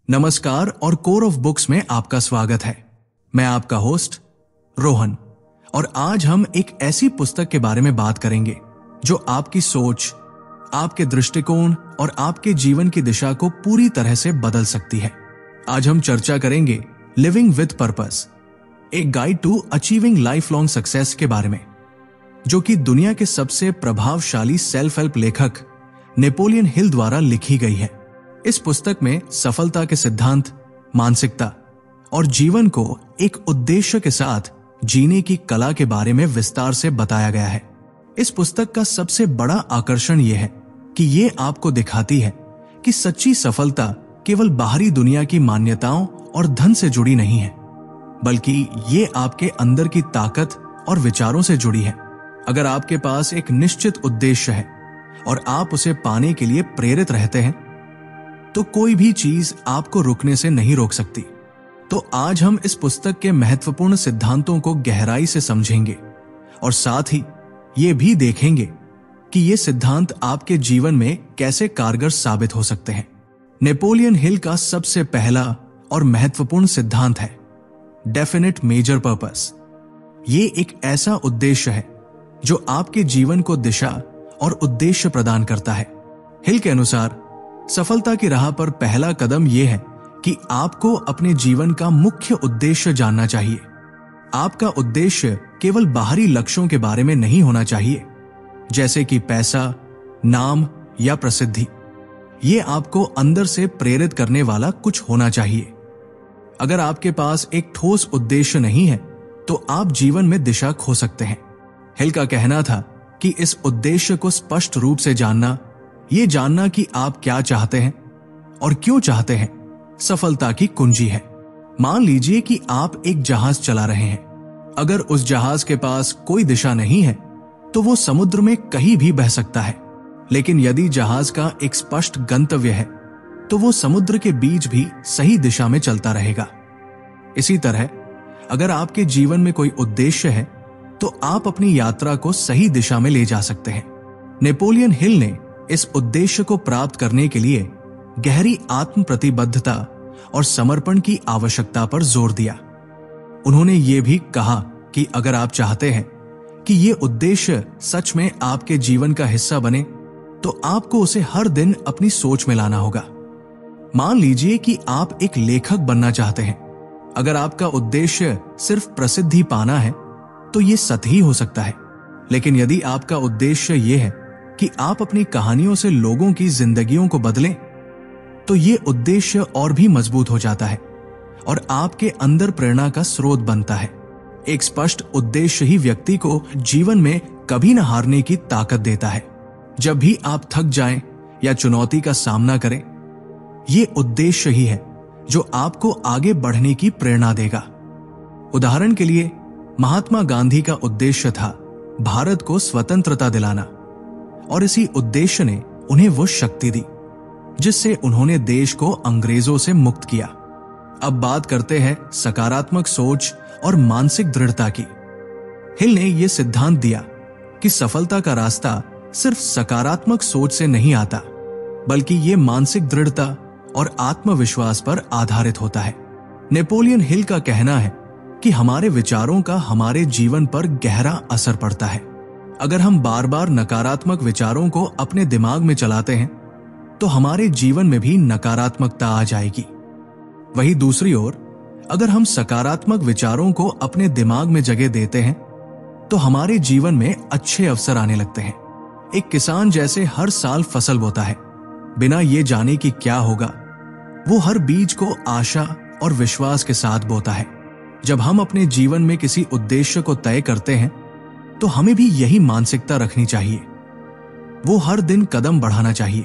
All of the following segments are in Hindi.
नमस्कार और कोर ऑफ बुक्स में आपका स्वागत है। मैं आपका होस्ट रोहन और आज हम एक ऐसी पुस्तक के बारे में बात करेंगे जो आपकी सोच, आपके दृष्टिकोण और आपके जीवन की दिशा को पूरी तरह से बदल सकती है। आज हम चर्चा करेंगे लिविंग विद पर्पस, एक guide to achieving life long success के बारे में, जो कि दुनिया के सबसे प्रभावशाली सेल्फ हेल्प लेखक नेपोलियन हिल द्वारा लिखी गई है। इस पुस्तक में सफलता के सिद्धांत, मानसिकता और जीवन को एक उद्देश्य के साथ जीने की कला के बारे में विस्तार से बताया गया है। इस पुस्तक का सबसे बड़ा आकर्षण यह है कि यह आपको दिखाती है कि सच्ची सफलता केवल बाहरी दुनिया की मान्यताओं और धन से जुड़ी नहीं है, बल्कि ये आपके अंदर की ताकत और विचारों से जुड़ी है। अगर आपके पास एक निश्चित उद्देश्य है और आप उसे पाने के लिए प्रेरित रहते हैं, तो कोई भी चीज आपको रुकने से नहीं रोक सकती। तो आज हम इस पुस्तक के महत्वपूर्ण सिद्धांतों को गहराई से समझेंगे और साथ ही ये भी देखेंगे कि ये सिद्धांत आपके जीवन में कैसे कारगर साबित हो सकते हैं। नेपोलियन हिल का सबसे पहला और महत्वपूर्ण सिद्धांत है डेफिनेट मेजर पर्पस। ये एक ऐसा उद्देश्य है जो आपके जीवन को दिशा और उद्देश्य प्रदान करता है। हिल के अनुसार सफलता की राह पर पहला कदम यह है कि आपको अपने जीवन का मुख्य उद्देश्य जानना चाहिए। आपका उद्देश्य केवल बाहरी लक्ष्यों के बारे में नहीं होना चाहिए, जैसे कि पैसा, नाम या प्रसिद्धि। यह आपको अंदर से प्रेरित करने वाला कुछ होना चाहिए। अगर आपके पास एक ठोस उद्देश्य नहीं है, तो आप जीवन में दिशा खो सकते हैं। हिल का कहना था कि इस उद्देश्य को स्पष्ट रूप से जानना, ये जानना कि आप क्या चाहते हैं और क्यों चाहते हैं, सफलता की कुंजी है। मान लीजिए कि आप एक जहाज चला रहे हैं। अगर उस जहाज के पास कोई दिशा नहीं है, तो वो समुद्र में कहीं भी बह सकता है। लेकिन यदि जहाज का एक स्पष्ट गंतव्य है, तो वो समुद्र के बीच भी सही दिशा में चलता रहेगा। इसी तरह अगर आपके जीवन में कोई उद्देश्य है, तो आप अपनी यात्रा को सही दिशा में ले जा सकते हैं। नेपोलियन हिल ने इस उद्देश्य को प्राप्त करने के लिए गहरी आत्म प्रतिबद्धता और समर्पण की आवश्यकता पर जोर दिया। उन्होंने ये भी कहा कि अगर आप चाहते हैं कि ये उद्देश्य सच में आपके जीवन का हिस्सा बने, तो आपको उसे हर दिन अपनी सोच में लाना होगा। मान लीजिए कि आप एक लेखक बनना चाहते हैं। अगर आपका उद्देश्य सिर्फ प्रसिद्धि पाना है, तो ये सतही हो सकता है। लेकिन यदि आपका उद्देश्य ये है कि आप अपनी कहानियों से लोगों की जिंदगियों को बदलें, तो ये उद्देश्य और भी मजबूत हो जाता है और आपके अंदर प्रेरणा का स्रोत बनता है। एक स्पष्ट उद्देश्य ही व्यक्ति को जीवन में कभी न हारने की ताकत देता है। जब भी आप थक जाएं या चुनौती का सामना करें, ये उद्देश्य ही है जो आपको आगे बढ़ने की प्रेरणा देगा। उदाहरण के लिए महात्मा गांधी का उद्देश्य था भारत को स्वतंत्रता दिलाना, और इसी उद्देश्य ने उन्हें वो शक्ति दी जिससे उन्होंने देश को अंग्रेजों से मुक्त किया। अब बात करते हैं सकारात्मक सोच और मानसिक दृढ़ता की। हिल ने यह सिद्धांत दिया कि सफलता का रास्ता सिर्फ सकारात्मक सोच से नहीं आता, बल्कि ये मानसिक दृढ़ता और आत्मविश्वास पर आधारित होता है। नेपोलियन हिल का कहना है कि हमारे विचारों का हमारे जीवन पर गहरा असर पड़ता है। अगर हम बार बार नकारात्मक विचारों को अपने दिमाग में चलाते हैं, तो हमारे जीवन में भी नकारात्मकता आ जाएगी। वहीं दूसरी ओर अगर हम सकारात्मक विचारों को अपने दिमाग में जगह देते हैं, तो हमारे जीवन में अच्छे अवसर आने लगते हैं। एक किसान जैसे हर साल फसल बोता है, बिना ये जाने कि क्या होगा। वो हर बीज को आशा और विश्वास के साथ बोता है। जब हम अपने जीवन में किसी उद्देश्य को तय करते हैं, तो हमें भी यही मानसिकता रखनी चाहिए। वो हर दिन कदम बढ़ाना चाहिए,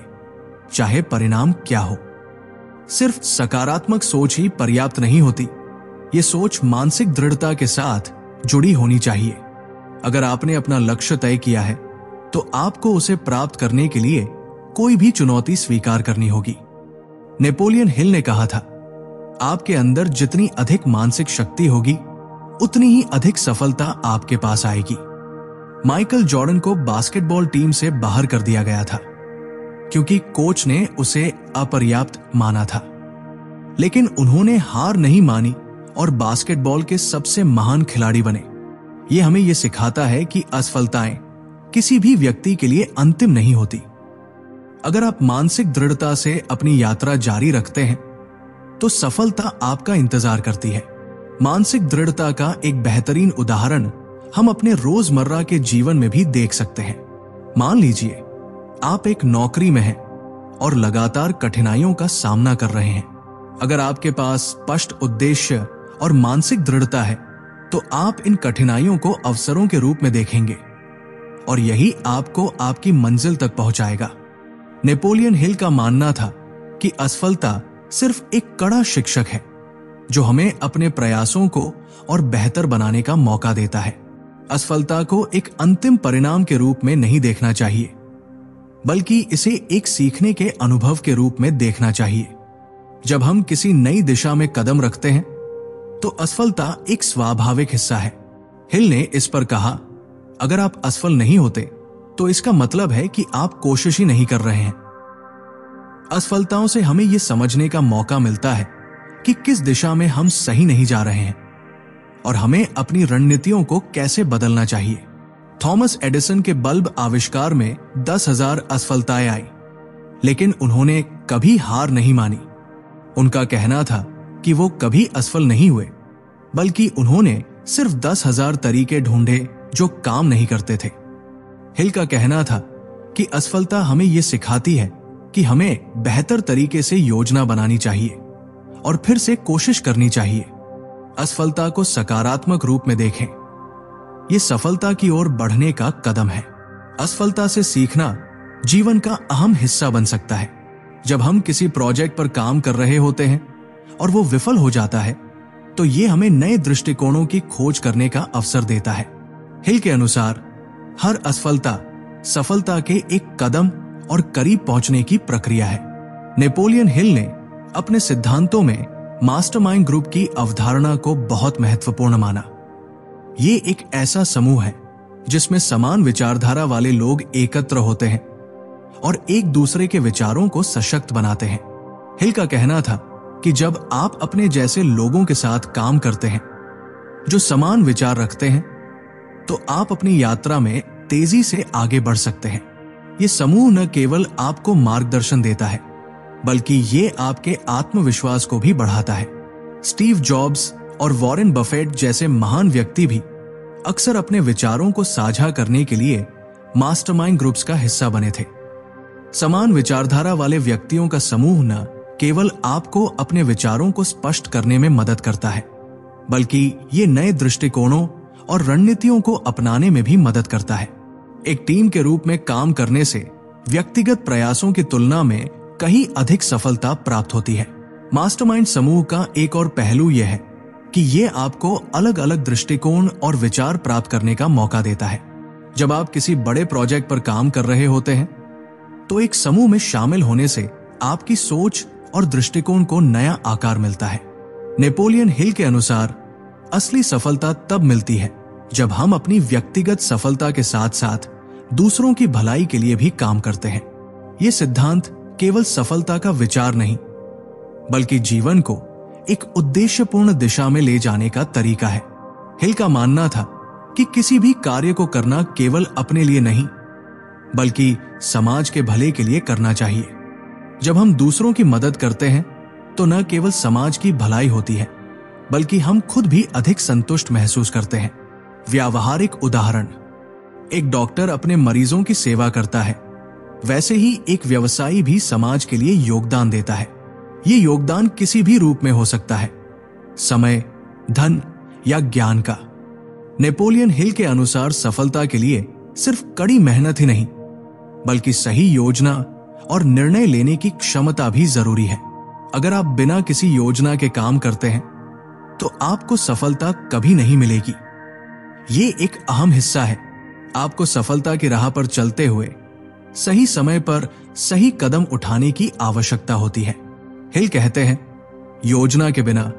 चाहे परिणाम क्या हो। सिर्फ सकारात्मक सोच ही पर्याप्त नहीं होती, ये सोच मानसिक दृढ़ता के साथ जुड़ी होनी चाहिए। अगर आपने अपना लक्ष्य तय किया है, तो आपको उसे प्राप्त करने के लिए कोई भी चुनौती स्वीकार करनी होगी। नेपोलियन हिल ने कहा था, आपके अंदर जितनी अधिक मानसिक शक्ति होगी, उतनी ही अधिक सफलता आपके पास आएगी। माइकल जॉर्डन को बास्केटबॉल टीम से बाहर कर दिया गया था क्योंकि कोच ने उसे अपर्याप्त माना था। लेकिन उन्होंने हार नहीं मानी और बास्केटबॉल के सबसे महान खिलाड़ी बने। ये हमें यह सिखाता है कि असफलताएं किसी भी व्यक्ति के लिए अंतिम नहीं होती। अगर आप मानसिक दृढ़ता से अपनी यात्रा जारी रखते हैं तो सफलता आपका इंतजार करती है। मानसिक दृढ़ता का एक बेहतरीन उदाहरण हम अपने रोजमर्रा के जीवन में भी देख सकते हैं। मान लीजिए आप एक नौकरी में हैं और लगातार कठिनाइयों का सामना कर रहे हैं। अगर आपके पास स्पष्ट उद्देश्य और मानसिक दृढ़ता है तो आप इन कठिनाइयों को अवसरों के रूप में देखेंगे और यही आपको आपकी मंजिल तक पहुंचाएगा। नेपोलियन हिल का मानना था कि असफलता सिर्फ एक कड़ा शिक्षक है जो हमें अपने प्रयासों को और बेहतर बनाने का मौका देता है। असफलता को एक अंतिम परिणाम के रूप में नहीं देखना चाहिए, बल्कि इसे एक सीखने के अनुभव के रूप में देखना चाहिए। जब हम किसी नई दिशा में कदम रखते हैं तो असफलता एक स्वाभाविक हिस्सा है। हिल ने इस पर कहा, अगर आप असफल नहीं होते तो इसका मतलब है कि आप कोशिश ही नहीं कर रहे हैं। असफलताओं से हमें यह समझने का मौका मिलता है कि किस दिशा में हम सही नहीं जा रहे हैं और हमें अपनी रणनीतियों को कैसे बदलना चाहिए। थॉमस एडिसन के बल्ब आविष्कार में 10,000 असफलताएं आई, लेकिन उन्होंने कभी हार नहीं मानी। उनका कहना था कि वो कभी असफल नहीं हुए, बल्कि उन्होंने सिर्फ 10,000 तरीके ढूंढे जो काम नहीं करते थे। हिल का कहना था कि असफलता हमें यह सिखाती है कि हमें बेहतर तरीके से योजना बनानी चाहिए और फिर से कोशिश करनी चाहिए। असफलता को सकारात्मक रूप में देखें, यह सफलता की ओर बढ़ने का कदम है। असफलता से सीखना जीवन का अहम हिस्सा बन सकता है। जब हम किसी प्रोजेक्ट पर काम कर रहे होते हैं और वो विफल हो जाता है तो ये हमें नए दृष्टिकोणों की खोज करने का अवसर देता है। हिल के अनुसार हर असफलता सफलता के एक कदम और करीब पहुंचने की प्रक्रिया है। नेपोलियन हिल ने अपने सिद्धांतों में मास्टरमाइंड ग्रुप की अवधारणा को बहुत महत्वपूर्ण माना। ये एक ऐसा समूह है जिसमें समान विचारधारा वाले लोग एकत्र होते हैं और एक दूसरे के विचारों को सशक्त बनाते हैं। हिल का कहना था कि जब आप अपने जैसे लोगों के साथ काम करते हैं जो समान विचार रखते हैं तो आप अपनी यात्रा में तेजी से आगे बढ़ सकते हैं। ये समूह न केवल आपको मार्गदर्शन देता है बल्कि ये आपके आत्मविश्वास को भी बढ़ाता है। स्टीव जॉब्स और वॉरेन बफेट जैसे महान व्यक्ति भी अक्सर अपने विचारों को साझा करने के लिए मास्टरमाइंड ग्रुप्स का हिस्सा बने थे। समान विचारधारा वाले व्यक्तियों का समूह न केवल आपको अपने विचारों को स्पष्ट करने में मदद करता है बल्कि ये नए दृष्टिकोणों और रणनीतियों को अपनाने में भी मदद करता है। एक टीम के रूप में काम करने से व्यक्तिगत प्रयासों की तुलना में कहीं अधिक सफलता प्राप्त होती है। मास्टरमाइंड समूह का एक और पहलू यह है कि यह आपको अलग अलग दृष्टिकोण और विचार प्राप्त करने का मौका देता है। जब आप किसी बड़े प्रोजेक्ट पर काम कर रहे होते हैं तो एक समूह में शामिल होने से आपकी सोच और दृष्टिकोण को नया आकार मिलता है। नेपोलियन हिल के अनुसार असली सफलता तब मिलती है जब हम अपनी व्यक्तिगत सफलता के साथ साथ दूसरों की भलाई के लिए भी काम करते हैं। यह सिद्धांत केवल सफलता का विचार नहीं बल्कि जीवन को एक उद्देश्यपूर्ण दिशा में ले जाने का तरीका है। हिल का मानना था कि किसी भी कार्य को करना केवल अपने लिए नहीं बल्कि समाज के भले के लिए करना चाहिए। जब हम दूसरों की मदद करते हैं तो न केवल समाज की भलाई होती है बल्कि हम खुद भी अधिक संतुष्ट महसूस करते हैं। व्यावहारिक उदाहरण, एक डॉक्टर अपने मरीजों की सेवा करता है, वैसे ही एक व्यवसायी भी समाज के लिए योगदान देता है। ये योगदान किसी भी रूप में हो सकता है, समय, धन या ज्ञान का। नेपोलियन हिल के अनुसार सफलता के लिए सिर्फ कड़ी मेहनत ही नहीं बल्कि सही योजना और निर्णय लेने की क्षमता भी जरूरी है। अगर आप बिना किसी योजना के काम करते हैं तो आपको सफलता कभी नहीं मिलेगी। ये एक अहम हिस्सा है। आपको सफलता की राह पर चलते हुए सही समय पर सही कदम उठाने की आवश्यकता होती है। हिल कहते हैं, योजना के बिना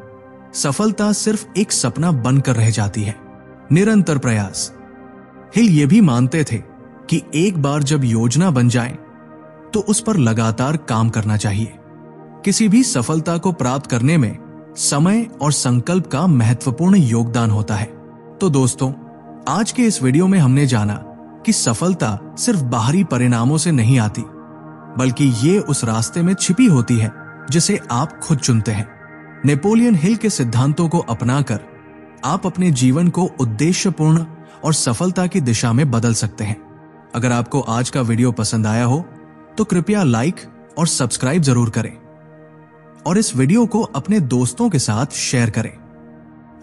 सफलता सिर्फ एक सपना बनकर रह जाती है। निरंतर प्रयास। हिल ये भी मानते थे कि एक बार जब योजना बन जाए तो उस पर लगातार काम करना चाहिए। किसी भी सफलता को प्राप्त करने में समय और संकल्प का महत्वपूर्ण योगदान होता है। तो दोस्तों, आज के इस वीडियो में हमने जाना कि सफलता सिर्फ बाहरी परिणामों से नहीं आती, बल्कि ये उस रास्ते में छिपी होती है जिसे आप खुद चुनते हैं। नेपोलियन हिल के सिद्धांतों को अपनाकर आप अपने जीवन को उद्देश्यपूर्ण और सफलता की दिशा में बदल सकते हैं। अगर आपको आज का वीडियो पसंद आया हो तो कृपया लाइक और सब्सक्राइब जरूर करें और इस वीडियो को अपने दोस्तों के साथ शेयर करें।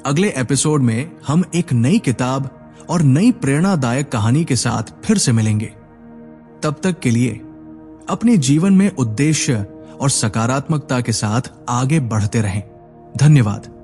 अगले एपिसोड में हम एक नई किताब और नई प्रेरणादायक कहानी के साथ फिर से मिलेंगे। तब तक के लिए अपने जीवन में उद्देश्य और सकारात्मकता के साथ आगे बढ़ते रहें। धन्यवाद।